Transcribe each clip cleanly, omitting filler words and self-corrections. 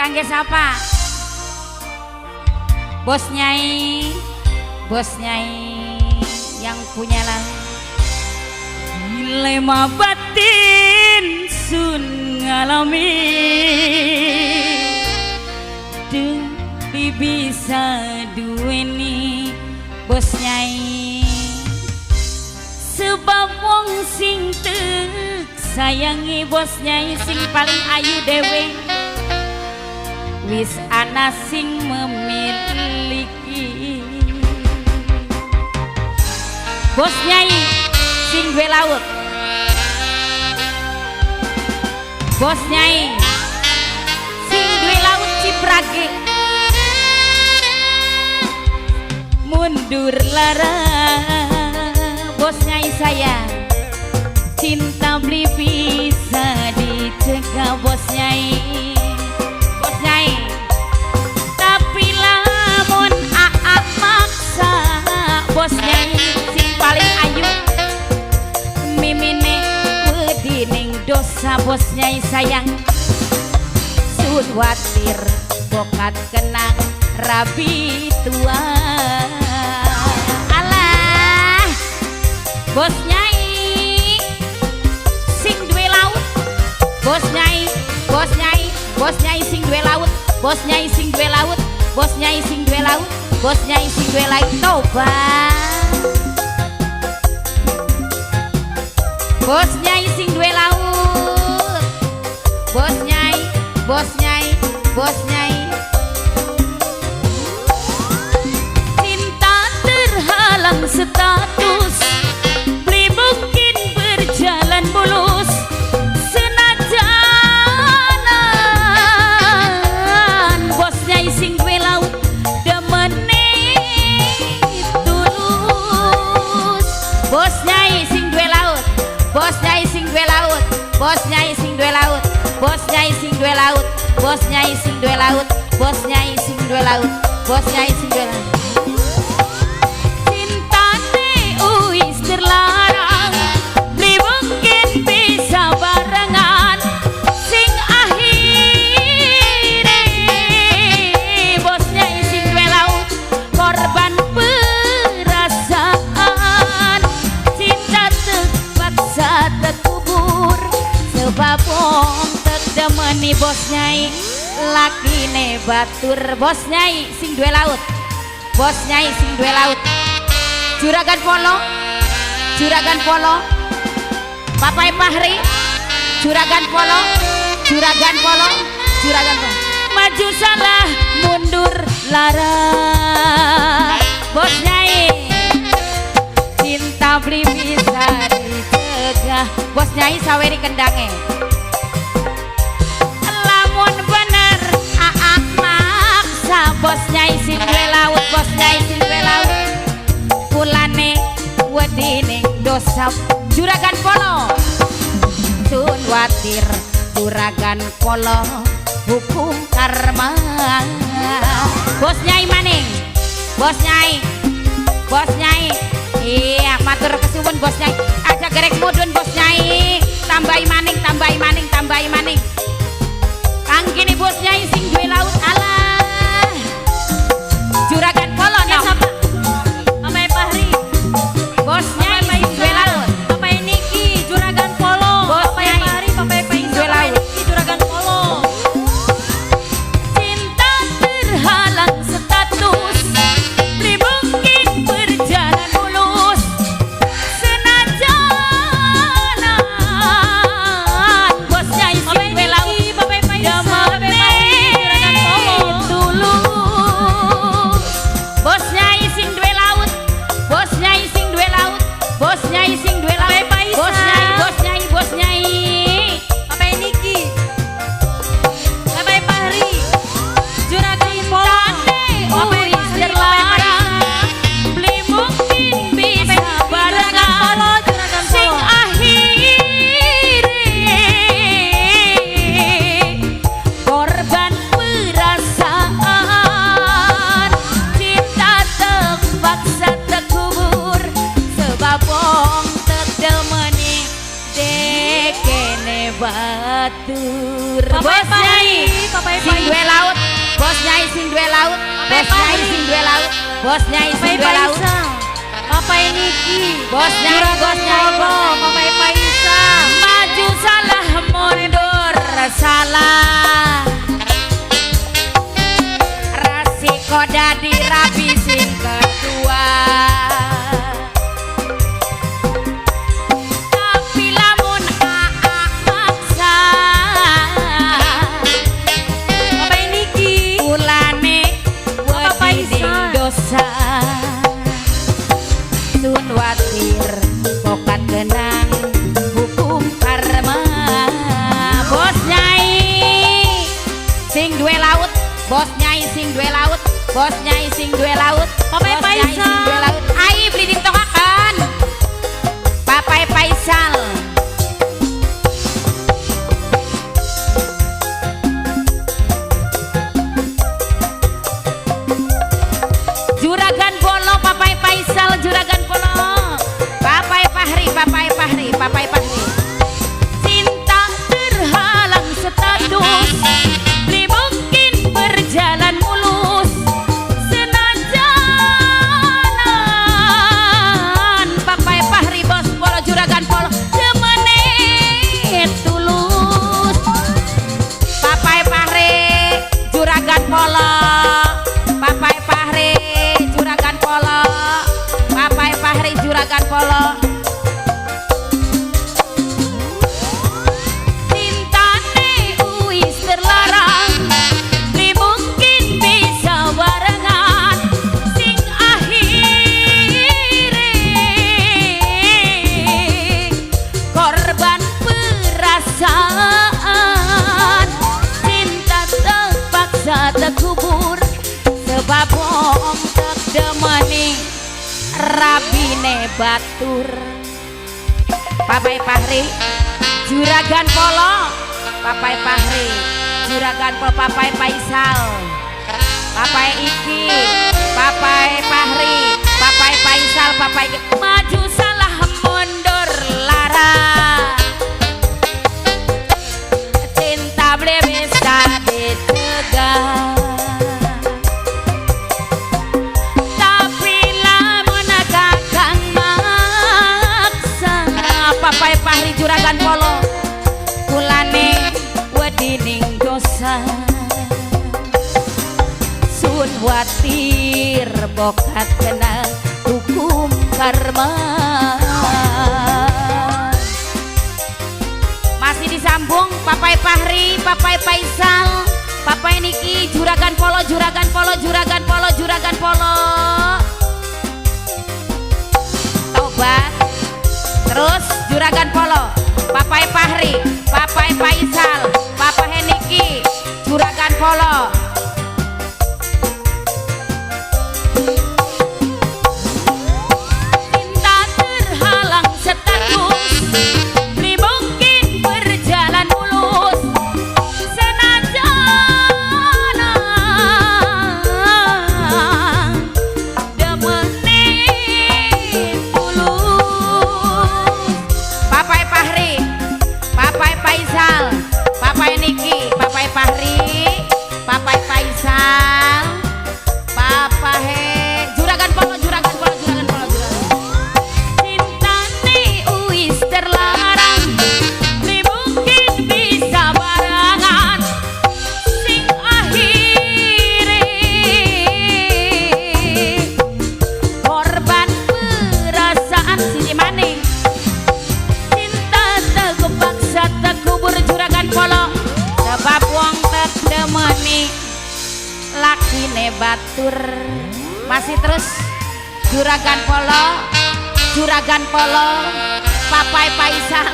Kangge siapa? Bos Nyai yang punya laut. Dilema batin sun ngalami Dewi bisa duweni Bos Nyai. Sebab wong sing tek sayangi Bos Nyai sing paling ayu dewe wis ana sing memiliki. Bos Nyai sing duwe laut. Bos Nyai sing duwe laut Ciprage. Mundur lara Bos Nyai sayang, cinta beli bisa dicegah Bos Nyai. Bos Nyai tapi lamun aak maksa Bos Nyai sing paling ayu mimine wedining dosa Bos Nyai sayang. Sun watir bokat kenang rabi tua. Alah Bos Nyai sing duwe laut. Bos Nyai sing duwe laut. Bos Nyai sing duwe laut. Bos Nyai sing duwe laut. Bos Nyai sing duwe laut. Tobat. Bos Nyai sing duwe laut. Bos Nyai cinta terhalang status beli mungkin berjalan mulus senajanan Bos Nyai sing duwe laut demene tulus. Bos Nyai sing duwe laut. Bos Nyai sing duwe laut. Bos Nyai sing duwe laut. Bos Nyai sing duwe laut. Bos Nyai sing duwe laut. Bos Nyai sing duwe laut. Bos Nyai sing duwe laut. Cinta wis terlarang beli mungkin bisa barengan sing akhire Bos Nyai sing duwe laut korban perasaan. Cinta terpaksa terkubur sebab wong demeni Bos Nyai lakine batur. Bos Nyai sing duwe laut. Bos Nyai sing duwe laut. Juragan Polo Papai Pahri. Juragan Polo maju salah mundur lara. Bos Nyai cinta beli bisa dicegah. Bos Nyai saweri kendange. Lamun bener aak maksa Bos Nyai sing duwe laut. Bos Nyai sing duwe laut kulane wedine dosa. Juragan Polo sun watir Juragan Polo hukum karma. Bos Nyai maning. Bos Nyai iya matur kesuwun Bos Nyai aja gerek mudun Bos Nyai tambahi maning kangkini Bos Nyai sing duwe laut. Alah Juragan Polo no Papai Pahri. Bos Nyai sing duwe laut. Papai Niki Juragan Polo. Papai Pahri Papai sing duwe laut. Juragan Polo. Cinta terhalang status beli mungkin berjalan mulus senajanan batur. Papai Bos Nyai sing duwe laut, Bos Nyai sing duwe laut, Bos Nyai sing duwe laut, Bos Nyai sing duwe laut. Papai Niki, Bos Nyai, Bos Nyai, Papai Paisa. Maju salah mundur salah. Rasiko dadi rabi sing kedua. Tapi lamun aak maksa, Papai Niki, ulane wedi dosa. Sun watir pokat genang hukum karma. Bos Nyai sing duwe laut, Bos Nyai sing duwe laut, Bos Nyai sing duwe laut, Papai Bos Nyai Paisal. sing duwe laut. Ai beli ditokakan Papai Paisal. Juragan Polo Papai Paisal, Juragan Polo. Papai Fahri, Papai Fahri, Papai Fahri. Cinta terhalang status, beli mungkin berjalan mulus. Senajan Papai Fahri, Bos Polo, Juragan Polo, semenit tulus. Papai Fahri, Juragan Polo, Papai Fahri, Juragan Polo, Papai Fahri, Juragan Polo. Cintane uis terlarang, li mungkin bisa barengan, sing akhire korban perasaan. Cinta terpaksa terkubur, sebab bohong tek demeni rabine batur. Papai Fahri, Juragan Polo, Papai Fahri, Juragan Polo, Papai Paisal, Papai Iki, Papai Fahri, Papai Paisal, Papai maju salah mundur lara. Cinta boleh bisa dicegah, tapi lamun kakang maksa. Papai Fahri, Juragan Polo, kulane wedining dosa. Sun watir bokat kena hukum karma. Masih disambung Papai Fahri, Papai Paisal, Papai Niki, Juragan Polo, Juragan Polo, Juragan Polo, Juragan Polo. Tobat. Terus Juragan Polo, Papai Fahri, Papai Paisal, Papai Niki, Juragan Polo. Cinta terhalang status, beli mungkin berjalan mulus. Senajan demeni tulus. Papai Fahri, Papai Paisal, Papai Niki, Papai Fahri, Papai Paisal, Papai Juragan Polo, Juragan Polo, Juragan Polo, Juragan. Cintane uis terlarang, beli mungkin bisa barengan, sing akhire korban perasaan. Sini maning cinta terpaksa terkubur, Juragan Polo, sebab wong tek demeni lakine batur. Masih terus Juragan Polo, Juragan Polo, Papai Paisal.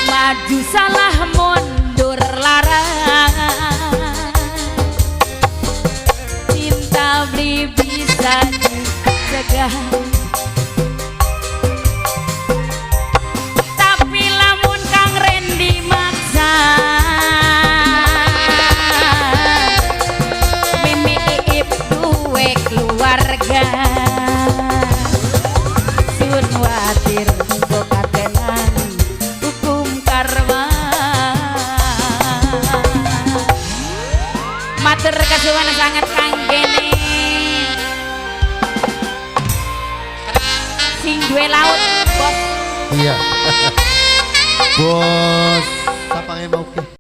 Maju salah mundur lara. Cinta beli bisa dicegah, tapi lamun Kang Rendi maksa, Mimi Iip duwe keluarga. suwun sanget kanggene sing duwe laut bos. Iya. Bos, siapa yang mau ke?